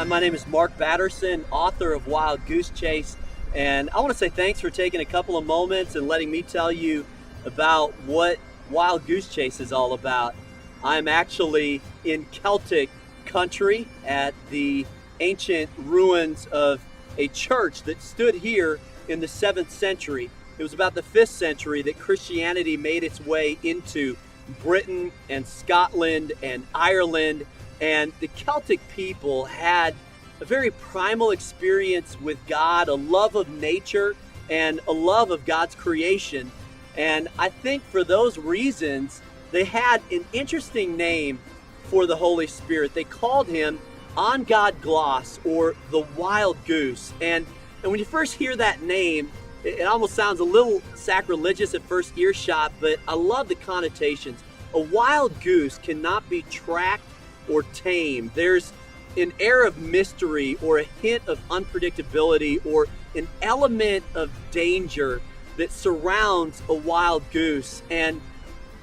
Hi, my name is Mark Batterson, author of Wild Goose Chase, and I want to say thanks for taking a couple of moments and letting me tell you about what Wild Goose Chase is all about. I'm actually in Celtic country at the ancient ruins of a church that stood here in the 7th century. It was about the 5th century that Christianity made its way into Britain and Scotland and Ireland. And the Celtic people had a very primal experience with God, a love of nature, and a love of God's creation. And I think for those reasons, they had an interesting name for the Holy Spirit. They called him An Geadh-Glas, or the Wild Goose. And when you first hear that name, it almost sounds a little sacrilegious at first earshot, but I love the connotations. A wild goose cannot be tracked or tamed. There's an air of mystery or a hint of unpredictability or an element of danger that surrounds a wild goose. And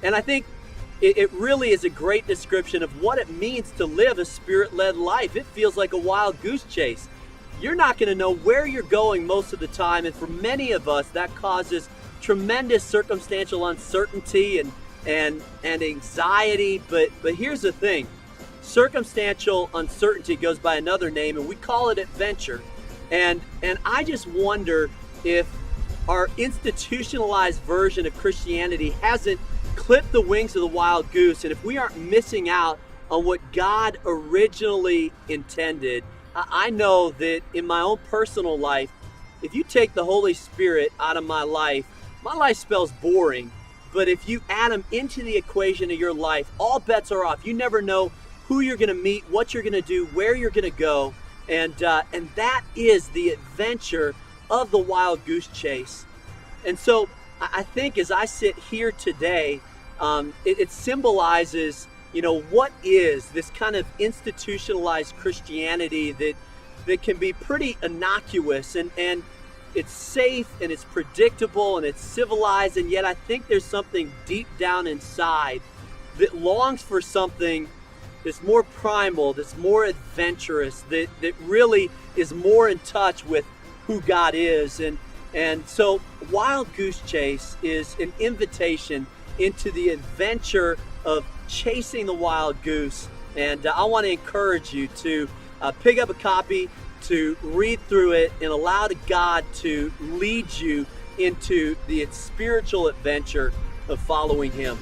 I think it really is a great description of what it means to live a spirit-led life. It feels like a wild goose chase. You're not going to know where you're going most of the time, and for many of us that causes tremendous circumstantial uncertainty and anxiety. But here's the thing. Circumstantial uncertainty goes by another name, and we call it adventure. And I just wonder if our institutionalized version of Christianity hasn't clipped the wings of the wild goose, and if we aren't missing out on what God originally intended. I know that in my own personal life, if you take the Holy Spirit out of my life spells boring. But if you add him into the equation of your life, all bets are off. You never know who you're going to meet, what you're going to do, where you're going to go. And that is the adventure of the Wild Goose Chase. And so I think as I sit here today, it symbolizes, what is this kind of institutionalized Christianity that can be pretty innocuous and it's safe and it's predictable and it's civilized, and yet I think there's something deep down inside that longs for something that's more primal, that's more adventurous, that really is more in touch with who God is. And so Wild Goose Chase is an invitation into the adventure of chasing the wild goose. And I want to encourage you to pick up a copy, to read through it, and allow God to lead you into the spiritual adventure of following him.